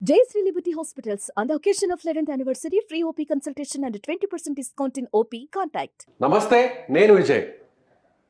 Jayashree Liberty Hospitals, on the occasion of 11th anniversary, free OP consultation and 20% discount in OP. Contact. నమస్తే, నేను విజయ్.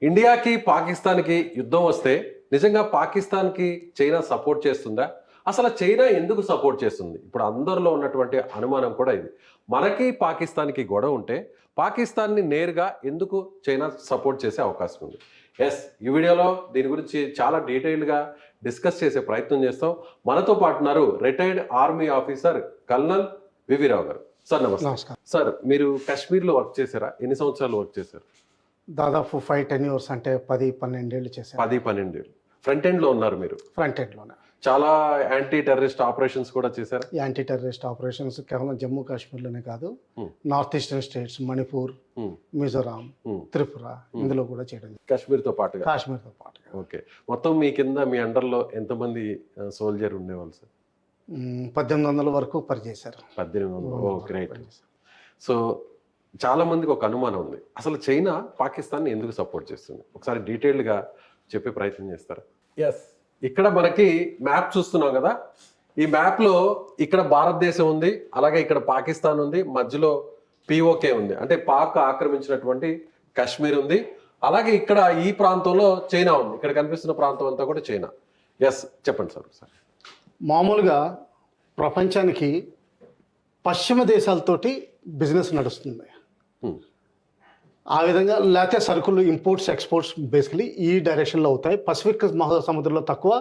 ఇండియాకి పాకిస్తాన్కి యుద్ధం వస్తే నిజంగా పాకిస్తాన్కి చైనా సపోర్ట్ చేస్తుందా? అసలు చైనా ఎందుకు సపోర్ట్ చేస్తుంది? ఇప్పుడు అందరిలో ఉన్నటువంటి అనుమానం కూడా ఇది. మనకి పాకిస్తాన్కి గొడవ ఉంటే పాకిస్తాన్ని నేరుగా ఎందుకు చైనా సపోర్ట్ చేసే అవకాశం ఉంది? ఎస్, ఈ వీడియోలో దీని గురించి చాలా డీటెయిల్గా డిస్కస్ చేసే ప్రయత్నం చేస్తాం. మనతో పాటు ఉన్నారు retired army officer colonel V V Rao గారు. సార్ నమస్తే. సార్, మీరు కాశ్మీర్లో వర్క్ చేశారా? ఎన్ని సంవత్సరాలు వర్క్ చేశారు? దాదాపు 5-10 years, అంటే 10-12 ఏళ్ళు చేశారు. 10-12 ఏళ్ళు. ఫ్రంట్ ఎండ్లో ఉన్నారు మీరు. ఫ్రంట్ ఎండ్లోనే చాలా యాంటీ టెర్రరిస్ట్ ఆపరేషన్స్ కూడా చేశారు. యాంటీ టెర్రరిస్ట్ ఆపరేషన్స్ కేవలం జమ్మూ కాశ్మీర్లోనే కాదు, north eastern states, Manipur, Mizoram, Tripura, ఇందులో కూడా చేయడం. కాశ్మీర్తో పాటుగా. కాశ్మీర్తో పాటుగా. ఓకే, మొత్తం మీ కింద మీ అండర్లో ఎంతమంది సోల్జర్ ఉండేవాళ్ళు సార్? 1800 వరకు పనిచేశారు. 1800. ఓ గ్రేట్. సో చాలా మందికి ఒక అనుమానం ఉంది, అసలు చైనా పాకిస్తాన్ని ఎందుకు సపోర్ట్ చేస్తుంది? ఒకసారి డీటెయిల్డ్గా చెప్పే ప్రయత్నం చేస్తారా? ఎస్, ఇక్కడ మనకి మ్యాప్ చూస్తున్నాం కదా. ఈ మ్యాప్లో ఇక్కడ భారతదేశం ఉంది, అలాగే ఇక్కడ పాకిస్తాన్ ఉంది, మధ్యలో పిఓకే ఉంది, అంటే పాక్ ఆక్రమించినటువంటి కాశ్మీర్ ఉంది, అలాగే ఇక్కడ ఈ ప్రాంతంలో చైనా ఉంది. ఇక్కడ కనిపిస్తున్న ప్రాంతం అంతా కూడా చైనా. ఎస్, చెప్పండి సార్ ఒకసారి. మామూలుగా ప్రపంచానికి పశ్చిమ దేశాలతోటి బిజినెస్ నడుస్తుంది. ఆ విధంగా లేకపోతే సరుకులు ఇంపోర్ట్స్ ఎక్స్పోర్ట్స్ బేసికలీ ఈ డైరెక్షన్లో అవుతాయి. పసిఫిక్ మహాసముద్రంలో తక్కువ,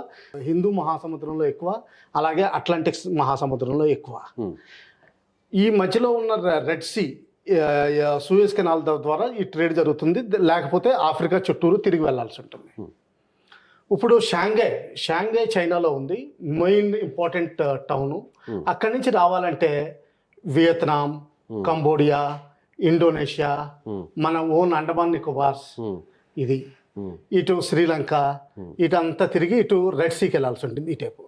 హిందూ మహాసముద్రంలో ఎక్కువ, అలాగే అట్లాంటిక్ మహాసముద్రంలో ఎక్కువ. ఈ మధ్యలో ఉన్న రెడ్ సీ, సూయజ్ కెనాల్ ద్వారా ఈ ట్రేడ్ జరుగుతుంది. లేకపోతే ఆఫ్రికా చుట్టూరు తిరిగి వెళ్లాల్సి ఉంటుంది. ఇప్పుడు షాంఘై చైనాలో ఉంది, మెయిన్ ఇంపార్టెంట్ టౌను. అక్కడి నుంచి రావాలంటే వియత్నాం, కంబోడియా, ఇండోనేషియా, మన ఓన్ అండమాన్ నికోబార్స్, ఇది ఇటు శ్రీలంక, ఇటు అంతా తిరిగి ఇటు రెడ్ సీకి వెళ్ళాల్సి ఉంటుంది ఈ టైపు.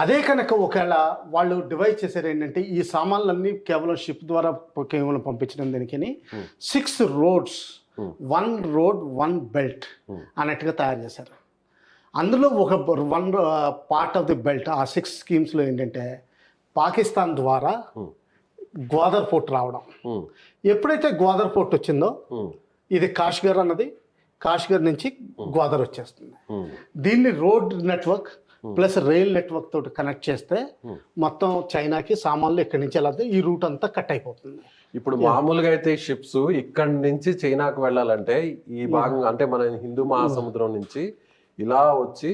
అదే కనుక ఒకవేళ వాళ్ళు డివైడ్ చేశారు ఏంటంటే, ఈ సామాన్లన్నీ కేవలం షిప్ ద్వారా కేవలం పంపించడం దీనికి 6 roads, 1 road 1 belt అన్నట్టుగా తయారు చేశారు. అందులో ఒక 1 part ఆఫ్ ది బెల్ట్, ఆ 6 schemes ఏంటంటే పాకిస్తాన్ ద్వారా గ్వాదర్ పోర్ట్ రావడం. ఎప్పుడైతే గ్వాదర్ పోర్ట్ వచ్చిందో, ఇది కాష్గర్ అన్నది, కాష్గర్ నుంచి గ్వాదర్ వచ్చేస్తుంది. దీన్ని road network plus rail network తోటి కనెక్ట్ చేస్తే మొత్తం చైనాకి సామాన్లు ఇక్కడి నుంచి వెళ్ళదు, ఈ రూట్ అంతా కట్ అయిపోతుంది. ఇప్పుడు మామూలుగా అయితే షిప్స్ ఇక్కడి నుంచి చైనాకు వెళ్ళాలంటే ఈ భాగం అంటే మన హిందూ మహాసముద్రం నుంచి ఇలా వచ్చి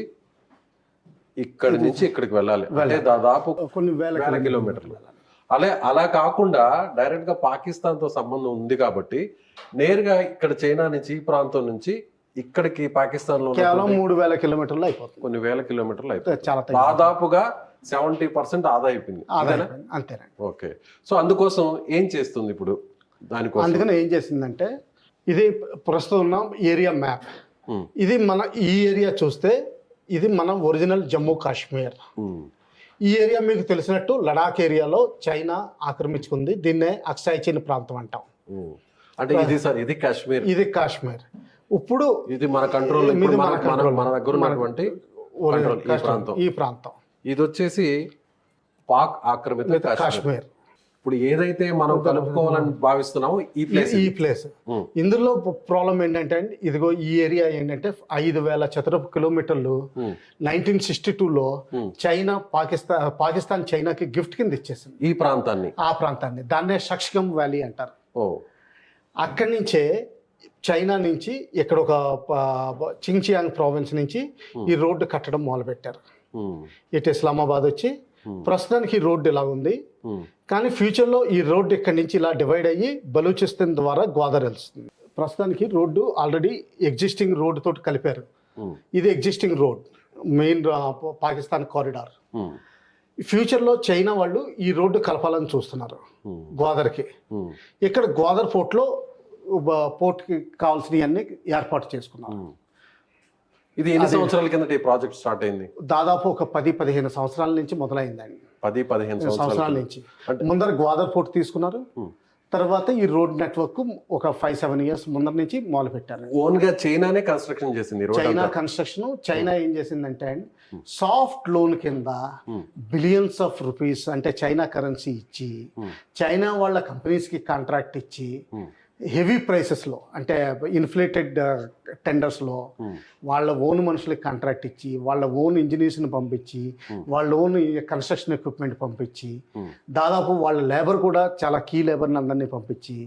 ఇక్కడి నుంచి ఇక్కడికి వెళ్ళాలి, అంటే దాదాపు కొన్ని వేల కిలోమీటర్లు. అలా కాకుండా డైరెక్ట్ గా పాకిస్తాన్ తో సంబంధం ఉంది కాబట్టి నేరుగా ఇక్కడ చైనా నుంచి ఈ ప్రాంతం నుంచి ఇక్కడికి పాకిస్తాన్ లో కేవలం 3000 కిలోమీటర్లు అయిపోతుంది. కొన్ని వేల కిలోమీటర్లు అయిపోతుంది. చాలా దాదాపుగా 70% ఆదా అయిపోయింది. అంతేనా? ఓకే, సో అందుకోసం ఏం చేస్తుంది ఇప్పుడు దానికోసం? అందుకని ఏం చేసిందంటే, ఇది ప్రస్తుతం ఉన్న ఏరియా మ్యాప్, ఇది మన ఈ ఏరియా చూస్తే ఇది మన ఒరిజినల్ జమ్మూ కాశ్మీర్. ఈ ఏరియా మీకు తెలిసినట్టు లడాక్ ఏరియాలో చైనా ఆక్రమించుకుంది. దీన్నే అక్సాయ్ చీన్ ప్రాంతం అంటాం. అంటే ఇది సార్, ఇది కాశ్మీర్, ఇది కాశ్మీర్. ఇప్పుడు ఇది మన కంట్రోల్, మన దగ్గర ఉన్నటువంటి ఈ ప్రాంతం, ఇది వచ్చేసి పాక్ ఆక్రమిత కాశ్మీర్. ఇప్పుడు ఏదైతే మనం కలుపుకోవాలని భావిస్తున్నామో ఈ ప్లేస్. ఇందులో ప్రాబ్లం ఏంటంటే, ఇదిగో ఈ ఏరియా ఏంటంటే 5000 చదరపు కిలోమీటర్లు 1962లో చైనా పాకిస్తాన్ చైనాకి గిఫ్ట్ కింద ఇచ్చేసింది ఆ ప్రాంతాన్ని. దాన్నే షక్స్గమ్ వ్యాలీ అంటారు. అక్కడి నుంచే చైనా నుంచి ఇక్కడ ఒక చింగ్చియాంగ్ ప్రావిన్స్ నుంచి ఈ రోడ్డు కట్టడం మొదలుపెట్టారు. ఇటు ఇస్లామాబాద్ వచ్చి ప్రస్తుతానికి ఈ రోడ్డు ఇలా ఉంది, కానీ ఫ్యూచర్లో ఈ రోడ్డు ఇక్కడి నుంచి ఇలా డివైడ్ అయ్యి బలూచిస్తాన్ ద్వారా గ్వాదర్ వెళ్తుంది. ప్రస్తుతానికి రోడ్డు ఆల్రెడీ ఎగ్జిస్టింగ్ రోడ్ తోటి కలిపారు. ఇది existing road, main Pakistan corridor. ఫ్యూచర్లో చైనా వాళ్ళు ఈ రోడ్డు కలపాలని చూస్తున్నారు గ్వాదర్కి. ఇక్కడ గ్వాదర్ పోర్ట్కి కావాల్సినవన్నీ ఏర్పాటు చేసుకున్నారు. ఇది ఎన్ని సంవత్సరాల కిందట ఈ ప్రాజెక్ట్ స్టార్ట్ అయింది? దాదాపు ఒక 10-15 సంవత్సరాల నుంచి మొదలైందండి. 10-15 సంవత్సరాల నుంచి. ముందర గ్వాదర్ పోర్ట్ తీసుకున్నారు, తర్వాత ఈ రోడ్ నెట్వర్క్ ఒక 5-7 years ముందర నుంచి మొదలు పెట్టారు. ఓన్ గా చైనానే కన్స్ట్రక్షన్ చేసింది. China construction. చైనా ఏం చేసిందంటే, సాఫ్ట్ లోన్ కింద బిలియన్స్ ఆఫ్ రూపీస్ అంటే చైనా కరెన్సీ ఇచ్చి చైనా వాళ్ళ కంపెనీస్కి కాంట్రాక్ట్ ఇచ్చి హెవీ ప్రైసెస్లో అంటే ఇన్ఫ్లేటెడ్ టెండర్స్లో వాళ్ళ ఓన్ మనుషులకి కాంట్రాక్ట్ ఇచ్చి వాళ్ళ ఓన్ ఇంజనీర్స్ని పంపించి వాళ్ళ ఓన్ కన్స్ట్రక్షన్ ఎక్విప్మెంట్ పంపించి దాదాపు వాళ్ళ లేబర్ కూడా చాలా కీ లేబర్ని అందరినీ పంపించి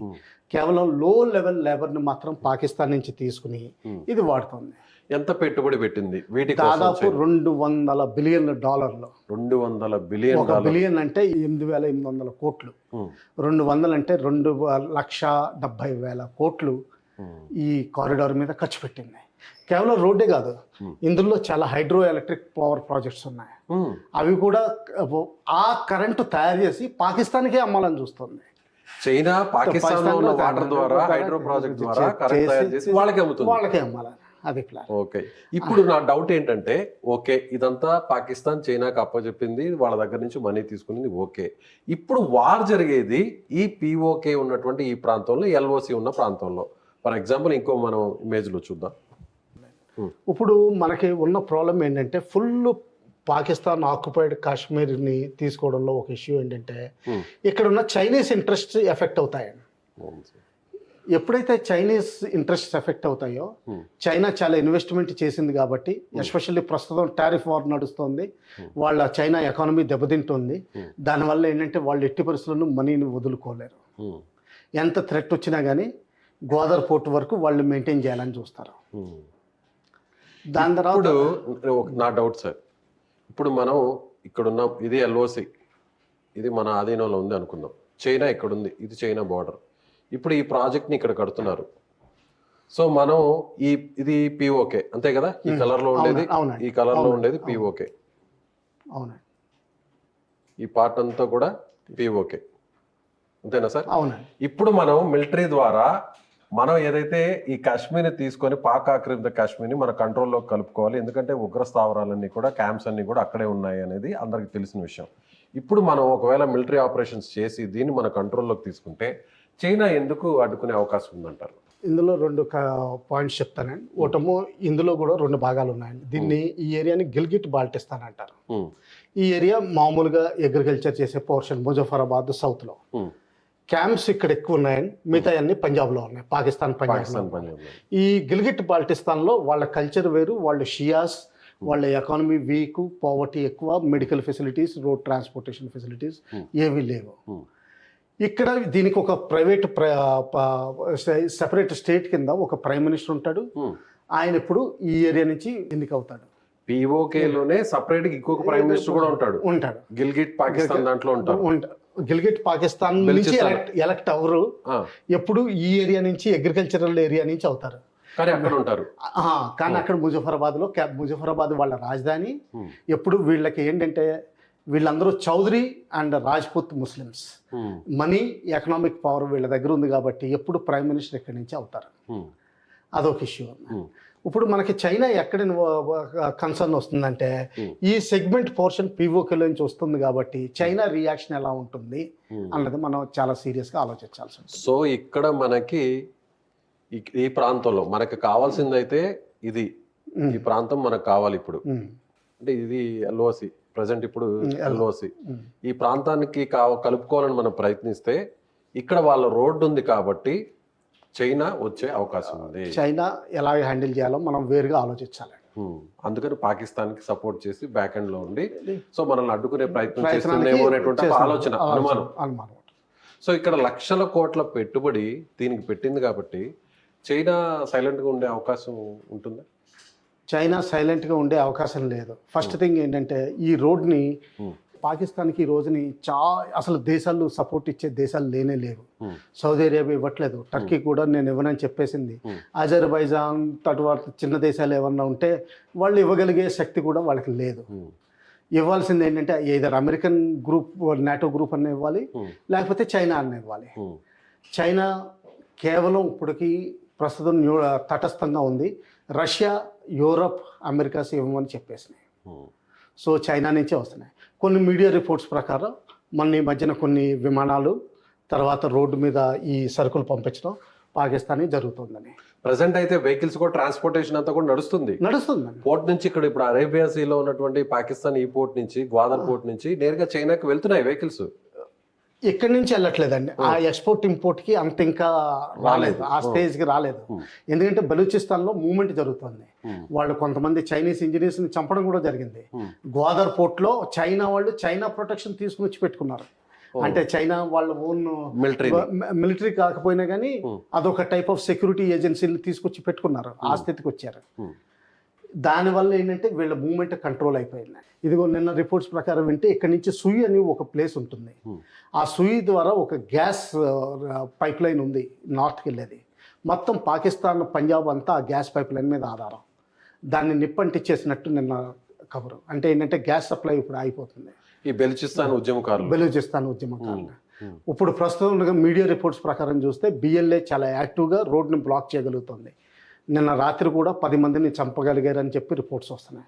కేవలం లో లెవెల్ లేబర్ని మాత్రం పాకిస్తాన్ నుంచి తీసుకుని ఇది వాడుతుంది. ఎంత పెట్టుబడి పెట్టింది వీటి దాదాపు $200 బిలియన్. 200 బిలియన్. 1 బిలియన్ అంటే 8,800 కోట్లు. 200 అంటే 2,70,000 కోట్లు ఈ కారిడార్ మీద ఖర్చు పెట్టింది. కేవలం రోడ్డే కాదు, ఇందులో చాలా హైడ్రో ఎలక్ట్రిక్ పవర్ ప్రాజెక్ట్స్ ఉన్నాయి. అవి కూడా ఆ కరెంటు తయారు చేసి పాకిస్తాన్కే అమ్మాలని చూస్తుంది. చైనా పాకిస్తాన్ లో వాటర్ ద్వారా హైడ్రో ప్రాజెక్ట్ ద్వారా కరెంట్ తయారు చేసి వాళ్ళకే అమ్మాలని అది ప్లాన్. ఓకే, ఇప్పుడు నా డౌట్ ఏంటంటే, ఓకే ఇదంతా పాకిస్తాన్ చైనాకి అప్పచెప్పింది, వాళ్ళ దగ్గర నుంచి మనీ తీసుకునింది, ఓకే. ఇప్పుడు వార్ జరిగేది ఈ పిఓకే ఉన్నటువంటి ఈ ప్రాంతంలో, ఎల్ఓసి ఉన్న ప్రాంతంలో. ఫర్ ఎగ్జాంపుల్ ఇంకో మనం ఇమేజ్లో చూద్దాం. ఇప్పుడు మనకి ఉన్న ప్రాబ్లం ఏంటంటే ఫుల్ పాకిస్తాన్ ఆక్యుపైడ్ కాశ్మీర్ని తీసుకోవడంలో ఒక ఇష్యూ ఏంటంటే ఇక్కడ ఉన్న చైనీస్ ఇంట్రెస్ట్ ఎఫెక్ట్ అవుతాయండి. ఎప్పుడైతే చైనీస్ ఇంట్రెస్ట్ ఎఫెక్ట్ అవుతాయో, చైనా చాలా ఇన్వెస్ట్మెంట్ చేసింది కాబట్టి, ఎస్పెషల్లీ ప్రస్తుతం టారిఫ్ వార్ నడుస్తుంది, వాళ్ళ చైనా ఎకానమీ దెబ్బతింటుంది. దానివల్ల ఏంటంటే వాళ్ళు ఎట్టి పరిస్థితులను మనీని వదులుకోలేరు. ఎంత థ్రెట్ వచ్చినా కానీ గోదావరి పోర్ట్ వరకు వాళ్ళు మెయింటైన్ చేయాలని చూస్తారు. దాని తర్వాత నా డౌట్ సార్, ఇప్పుడు మనం ఇక్కడున్న ఇది ఎల్ఓసి, ఇది మన ఆధీనంలో ఉంది అనుకుందాం. చైనా ఇక్కడ ఉంది, ఇది చైనా బార్డర్. ఇప్పుడు ఈ ప్రాజెక్ట్ని ఇక్కడ కడుతున్నారు. సో మనం ఇది పిఓకే అంతే కదా, ఈ కలర్లో ఉండేది, ఈ కలర్లో ఉండేది పిఓకే. అవునా, ఈ పార్ట్ అంతా కూడా పిఓకే అంతేనా సార్? అవునా. ఇప్పుడు మనం మిలిటరీ ద్వారా మనం ఏదైతే ఈ కాశ్మీర్ని తీసుకొని పాక్ ఆక్రమిత కాశ్మీర్ని మన కంట్రోల్లోకి కలుపుకోవాలి. ఎందుకంటే ఉగ్ర స్థావరాలన్నీ కూడా, క్యాంప్స్ అన్నీ కూడా అక్కడే ఉన్నాయి అనేది అందరికి తెలిసిన విషయం. ఇప్పుడు మనం ఒకవేళ మిలిటరీ ఆపరేషన్స్ చేసి దీన్ని మన కంట్రోల్లోకి తీసుకుంటే చైనా ఎందుకు అడ్డుకునే అవకాశం ఉందంటారు? ఇందులో 2 పాయింట్స్ చెప్తానండి. ఒకటేమో ఇందులో కూడా 2 భాగాలు ఉన్నాయండి. దీన్ని ఈ ఏరియాని గిల్గిట్ బాల్టిస్తాన్ అంటారు. ఈ ఏరియా మామూలుగా అగ్రికల్చర్ చేసే పోర్షన్, ముజఫరాబాద్ సౌత్లో. క్యాంప్స్ ఇక్కడ ఎక్కువ ఉన్నాయండి, మిగతా అన్ని పంజాబ్లో ఉన్నాయి, పంజాబ్. ఈ గిల్గిట్ బాల్టిస్తాన్లో వాళ్ళ కల్చర్ వేరు, వాళ్ళ షియాస్, వాళ్ళ ఎకానమీ వీక్, పావర్టీ ఎక్కువ, medical facilities, road transportation facilities ఏవీ లేవు. ఇక్కడ దీనికి ఒక ప్రైవేట్ సెపరేట్ స్టేట్ కింద ఒక ప్రైమ్ మినిస్టర్ ఉంటాడు. ఆయన ఇప్పుడు ఈ ఏరియా నుంచి ఎన్నికవుతాడు. పిఓకేలోనే సపరేట్ ఇంకొక ప్రైమ్ మినిస్టర్ కూడా ఉంటాడు. గిల్గిట్ పాకిస్తాన్ దాంట్లో ఉంటాడు. గిల్గిట్ పాకిస్తాన్ నుంచి ఎలక్ట్ అవ్వరు, ఎప్పుడు ఈ ఏరియా నుంచి అగ్రికల్చరల్ ఏరియా నుంచి అవుతారు. కానీ అక్కడ ఉంటారు. కానీ అక్కడ ముజఫరాబాద్ వాళ్ళ రాజధాని. ఎప్పుడు వీళ్ళకి ఏంటంటే వీళ్ళందరూ Chaudhary and Rajput Muslims. Money, economic power వీళ్ళ దగ్గర ఉంది కాబట్టి ఎప్పుడు ప్రైమ్ మినిస్టర్ ఇక్కడి నుంచి అవుతారు. అదొక ఇష్యూ. ఇప్పుడు మనకి చైనా ఎక్కడ కన్సర్న్ వస్తుందంటే ఈ సెగ్మెంట్ పోర్షన్ పిఓకేలో నుంచి వస్తుంది కాబట్టి చైనా రియాక్షన్ ఎలా ఉంటుంది అన్నది మనం చాలా సీరియస్గా ఆలోచించాల్సి ఉంటుంది. సో ఇక్కడ మనకి ఈ ప్రాంతంలో మనకి కావాల్సిందైతే ఇది, ఈ ప్రాంతం మనకు కావాలి ఇప్పుడు. అంటే ఇది ఎల్ఓసి ప్రజెంట్, ఇప్పుడు ఎల్ఓసి ఈ ప్రాంతానికి కలుపుకోవాలని మనం ప్రయత్నిస్తే ఇక్కడ వాళ్ళ రోడ్డు ఉంది కాబట్టి చైనా వచ్చే అవకాశం ఉంది. చైనా ఎలా హ్యాండిల్ చేయాలో మనం వేరుగా ఆలోచించాలి. అందుకని పాకిస్తాన్కి సపోర్ట్ చేసి బ్యాక్ ఎండ్ లో ఉండి సో మనల్ని అడ్డుకునే ప్రయత్నం చేస్తుందేమో అనేటువంటి ఆలోచన, అనుమానం. సో ఇక్కడ లక్షల కోట్ల పెట్టుబడి దీనికి పెట్టింది కాబట్టి చైనా సైలెంట్గా ఉండే అవకాశం ఉంటుందా? చైనా సైలెంట్గా ఉండే అవకాశం లేదు. ఫస్ట్ థింగ్ ఏంటంటే ఈ రోడ్ని పాకిస్తాన్కి ఈ రోజుని అసలు దేశాలు సపోర్ట్ ఇచ్చే దేశాలు లేనే లేవు. సౌదీ అరేబియా ఇవ్వట్లేదు, టర్కీ కూడా నేను ఇవ్వనని చెప్పేసింది. అజర్బైజాన్ తరువాత చిన్న దేశాలు ఏమన్నా ఉంటే వాళ్ళు ఇవ్వగలిగే శక్తి కూడా వాళ్ళకి లేదు. ఇవ్వాల్సింది ఏంటంటే either American group, NATO group అన్న ఇవ్వాలి, లేకపోతే చైనా అన్న ఇవ్వాలి. చైనా కేవలం ఇప్పటికీ ప్రస్తుతం తటస్థంగా ఉంది. రష్యా, యూరప్, అమెరికాస్ ఇవ్వమని చెప్పేసినాయి. సో చైనా నుంచే వస్తున్నాయి. కొన్ని మీడియా రిపోర్ట్స్ ప్రకారం మొన్న ఈ మధ్యన కొన్ని విమానాలు తర్వాత రోడ్డు మీద ఈ సరుకులు పంపించడం పాకిస్తాన్ జరుగుతుందని ప్రజెంట్ అయితే వెహికల్స్ కూడా ట్రాన్స్పోర్టేషన్ అంతా కూడా నడుస్తుందండి. పోర్ట్ నుంచి ఇక్కడ ఇప్పుడు అరేబియా సీలో ఉన్నటువంటి పాకిస్తాన్ ఈ పోర్ట్ నుంచి గ్వాదర్ పోర్ట్ నుంచి నేరుగా చైనాకి వెళ్తున్నాయి వెహికల్స్. ఇక్కడి నుంచి వెళ్ళట్లేదండి. ఆ ఎక్స్పోర్ట్ ఇంపోర్ట్ కి అంత ఇంకా రాలేదు, ఆ స్టేజ్ కి రాలేదు. ఎందుకంటే బలూచిస్తాన్ లో మూవ్మెంట్ జరుగుతుంది. వాళ్ళు కొంతమంది చైనీస్ ఇంజనీర్స్ ని చంపడం కూడా జరిగింది. గ్వాదర్ పోర్ట్ లో చైనా వాళ్ళు చైనా ప్రొటెక్షన్ తీసుకుని వచ్చి పెట్టుకున్నారు. అంటే చైనా వాళ్ళ ఓన్ మిలిటరీ కాకపోయినా కానీ అదొక టైప్ ఆఫ్ సెక్యూరిటీ ఏజెన్సీలు తీసుకొచ్చి పెట్టుకున్నారు. ఆ స్థితికి వచ్చారు. దానివల్ల ఏంటంటే వీళ్ళ మూవ్మెంట్ కంట్రోల్ అయిపోయింది. ఇదిగో నిన్న రిపోర్ట్స్ ప్రకారం వింటే ఇక్కడ నుంచి సుయి అని ఒక ప్లేస్ ఉంటుంది. ఆ సుయి ద్వారా ఒక గ్యాస్ పైప్ లైన్ ఉంది నార్త్కి వెళ్ళేది. మొత్తం పాకిస్తాన్ పంజాబ్ అంతా ఆ గ్యాస్ పైప్ లైన్ మీద ఆధారం. దాన్ని నిప్పంటిచ్చేసినట్టు నిన్న కబరు. అంటే ఏంటంటే గ్యాస్ సప్లై ఇప్పుడు అయిపోతుంది. ఈ బెలూచిస్తాన్ ఉద్యమకారులు ఇప్పుడు ప్రస్తుతం మీడియా రిపోర్ట్స్ ప్రకారం చూస్తే బిఎల్ఏ చాలా యాక్టివ్గా రోడ్ని బ్లాక్ చేయగలుగుతుంది. నిన్న రాత్రి కూడా 10 మందిని చంపగలిగారని చెప్పి రిపోర్ట్స్ వస్తున్నాయి.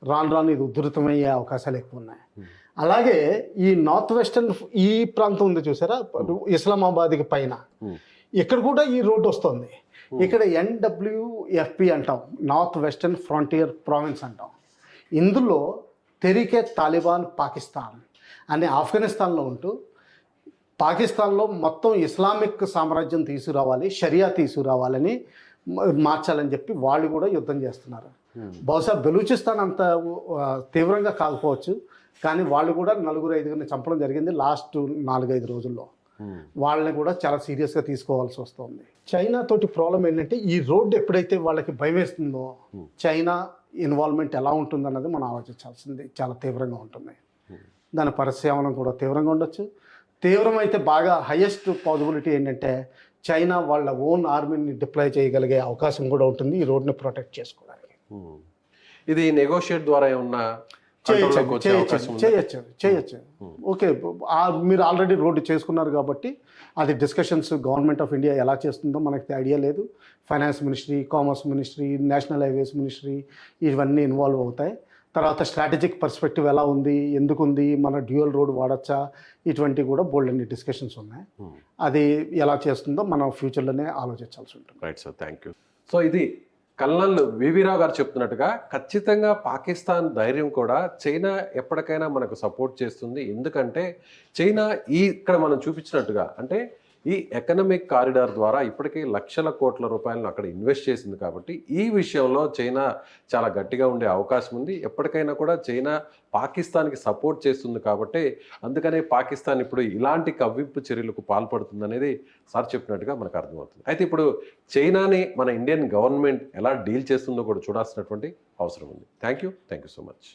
రాను ఇది ఉధృతమయ్యే అవకాశాలు ఎక్కువ ఉన్నాయి. అలాగే ఈ నార్త్ వెస్టర్న్ ఈ ప్రాంతం ఉంది చూసారా, ఇస్లామాబాద్కి పైన, ఇక్కడ కూడా ఈ రోడ్డు వస్తుంది. ఇక్కడ NWFP అంటాం, నార్త్ వెస్టర్న్ ఫ్రాంటియర్ ప్రావిన్స్ అంటాం. ఇందులో తెరికే తాలిబాన్ పాకిస్తాన్ అనే ఆఫ్ఘనిస్తాన్లో ఉంటూ పాకిస్తాన్లో మొత్తం ఇస్లామిక్ సామ్రాజ్యం తీసుకురావాలి, షరియా తీసుకురావాలని మార్చాలని చెప్పి వాళ్ళు కూడా యుద్ధం చేస్తున్నారు. బహుశా బెలూచిస్తాన్ అంత తీవ్రంగా కాకపోవచ్చు, కానీ వాళ్ళు కూడా 4-5 చంపడం జరిగింది లాస్ట్ 4-5 రోజుల్లో. వాళ్ళని కూడా చాలా సీరియస్గా తీసుకోవాల్సి వస్తుంది. చైనా తోటి ప్రాబ్లం ఏంటంటే ఈ రోడ్డు ఎప్పుడైతే వాళ్ళకి భయం వేస్తుందో చైనా ఇన్వాల్వ్మెంట్ ఎలా ఉంటుందన్నది మనం ఆలోచించాల్సింది చాలా తీవ్రంగా ఉంటుంది. దాని పరిశ్రమం కూడా తీవ్రంగా ఉండొచ్చు. తీవ్రమైతే బాగా హైయెస్ట్ పాసిబిలిటీ ఏంటంటే చైనా వాళ్ళ ఓన్ ఆర్మీని డిప్లాయ్ చేయగలిగే అవకాశం కూడా ఉంటుంది ఈ రోడ్ని ప్రొటెక్ట్ చేసుకోవడానికి. ఇది నెగోషియేట్ ద్వారా ఏమన్నా చేయొచ్చు. ఓకే, మీరు ఆల్రెడీ రోడ్డు చేసుకున్నారు కాబట్టి అది డిస్కషన్స్ గవర్నమెంట్ ఆఫ్ ఇండియా ఎలా చేస్తుందో మనకి ఐడియా లేదు. Finance ministry, commerce ministry, national highways ministry ఇవన్నీ ఇన్వాల్వ్ అవుతాయి. తర్వాత స్ట్రాటజిక్ పర్స్పెక్టివ్ ఎలా ఉంది, ఎందుకు ఉంది, మన డ్యూయల్ రోడ్ వాడచ్చా, ఇటువంటి కూడా బోల్డ్ అన్ని డిస్కషన్స్ ఉన్నాయి. అది ఎలా చేస్తుందో మనం ఫ్యూచర్లోనే ఆలోచించాల్సి ఉంటుంది. Right sir, thank you. So ఇది కల్నల్ వివి రావు గారు చెప్తున్నట్టుగా ఖచ్చితంగా పాకిస్తాన్ ధైర్యం కూడా చైనా ఎప్పటికైనా మనకు సపోర్ట్ చేస్తుంది. ఎందుకంటే చైనా ఇక్కడ మనం చూపించినట్టుగా అంటే ఈ ఎకనామిక్ కారిడార్ ద్వారా ఇప్పటికీ లక్షల కోట్ల రూపాయలను అక్కడ ఇన్వెస్ట్ చేసింది. కాబట్టి ఈ విషయంలో చైనా చాలా గట్టిగా ఉండే అవకాశం ఉంది. ఎప్పటికైనా కూడా చైనా పాకిస్తాన్కి సపోర్ట్ చేస్తుంది. కాబట్టి అందుకనే పాకిస్తాన్ ఇప్పుడు ఇలాంటి కవ్వింపు చర్యలకు పాల్పడుతుంది అనేది సార్ చెప్పినట్టుగా మనకు అర్థమవుతుంది. అయితే ఇప్పుడు చైనాని మన ఇండియన్ గవర్నమెంట్ ఎలా డీల్ చేస్తుందో కూడా చూడాల్సినటువంటి అవసరం ఉంది. Thank you so much.